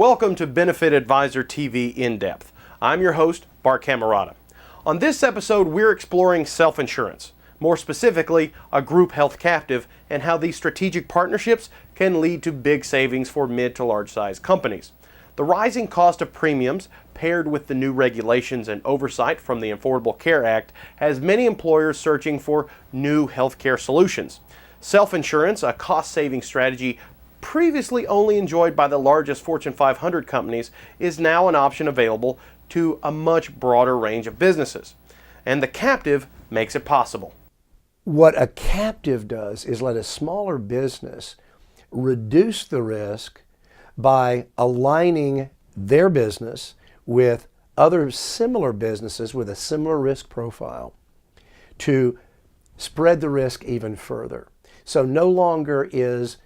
Welcome to Benefit Advisor TV In Depth. I'm your host, Bart Camerata. On this episode, we're exploring self-insurance, more specifically, a group health captive, and how these strategic partnerships can lead to big savings for mid to large size companies. The rising cost of premiums, paired with the new regulations and oversight from the Affordable Care Act, has many employers searching for new healthcare solutions. Self-insurance, a cost-saving strategy previously only enjoyed by the largest Fortune 500 companies, is now an option available to a much broader range of businesses. And the captive makes it possible. What a captive does is let a smaller business reduce the risk by aligning their business with other similar businesses with a similar risk profile to spread the risk even further. So no longer is,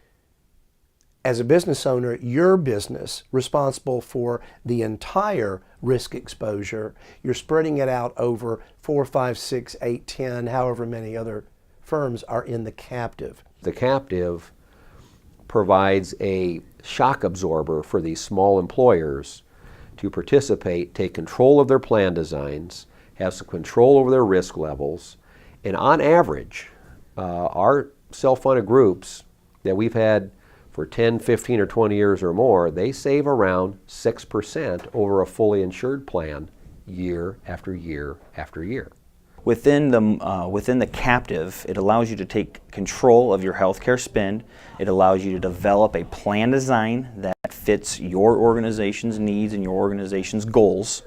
as a business owner, your business responsible for the entire risk exposure. You're spreading it out over 4, 5, 6, 8, 10, however many other firms are in the captive. The captive provides a shock absorber for these small employers to participate, take control of their plan designs, have some control over their risk levels, and on average, our self-funded groups that we've had for 10, 15, or 20 years or more, they save around 6% over a fully insured plan year after year after year. Within the captive, it allows you to take control of your healthcare spend. It allows you to develop a plan design that fits your organization's needs and your organization's goals.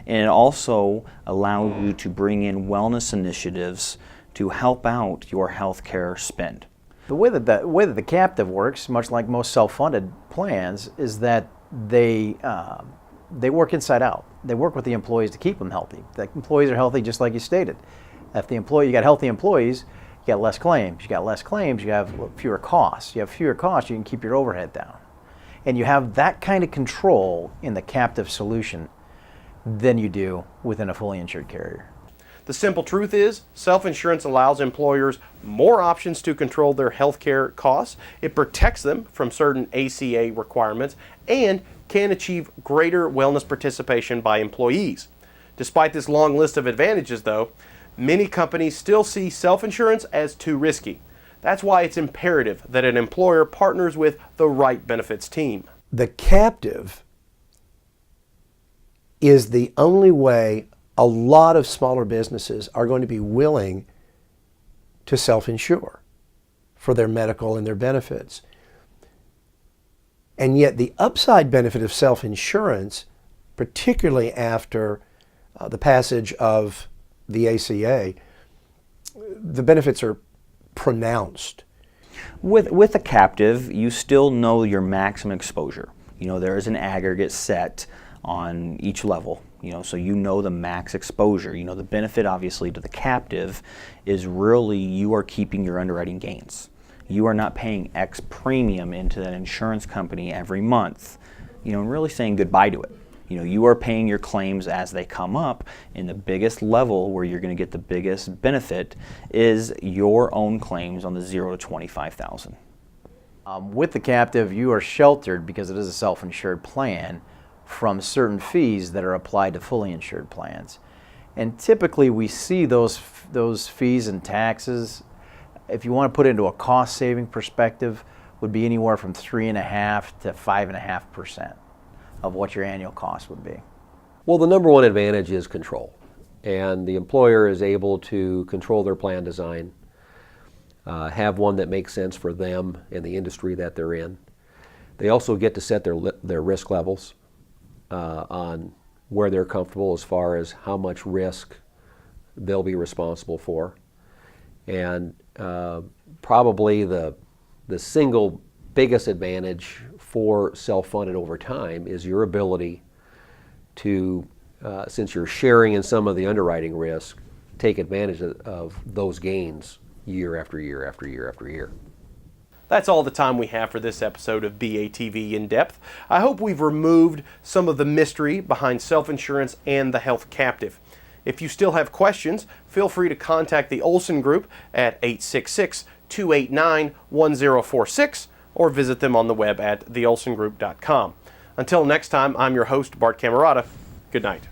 And it also allows you to bring in wellness initiatives to help out your healthcare spend. The way that the captive works, much like most self-funded plans, is that they work inside out. They work with the employees to keep them healthy. The employees are healthy, just like you stated. If you got healthy employees, you got less claims. You got less claims, you have fewer costs. You have fewer costs, you can keep your overhead down. And you have that kind of control in the captive solution than you do within a fully insured carrier. The simple truth is, self-insurance allows employers more options to control their healthcare costs. It protects them from certain ACA requirements and can achieve greater wellness participation by employees. Despite this long list of advantages, though, many companies still see self-insurance as too risky. That's why it's imperative that an employer partners with the right benefits team. The captive is the only way a lot of smaller businesses are going to be willing to self-insure for their medical and their benefits. And yet the upside benefit of self-insurance, particularly after the passage of the ACA, the benefits are pronounced. With a captive, you still know your maximum exposure. You know, there is an aggregate set on each level. So you know the max exposure. The benefit obviously to the captive is really you are keeping your underwriting gains. You are not paying X premium into that insurance company every month, and really saying goodbye to it. You are paying your claims as they come up, and the biggest level where you're going to get the biggest benefit is your own claims on the 0 to 25,000. With the captive, you are sheltered, because it is a self-insured plan, from certain fees that are applied to fully insured plans. And typically we see those fees and taxes, if you want to put it into a cost saving perspective, would be anywhere from 3.5% to 5.5% of what your annual cost would be. Well, the number one advantage is control. And the employer is able to control their plan design, have one that makes sense for them and the industry that they're in. They also get to set their risk levels on where they're comfortable as far as how much risk they'll be responsible for. And probably the single biggest advantage for self-funded over time is your ability to, since you're sharing in some of the underwriting risk, take advantage of those gains year after year after year after year. That's all the time we have for this episode of BATV In Depth. I hope we've removed some of the mystery behind self-insurance and the health captive. If you still have questions, feel free to contact the Olson Group at 866-289-1046 or visit them on the web at theolsongroup.com. Until next time, I'm your host, Bart Camerata. Good night.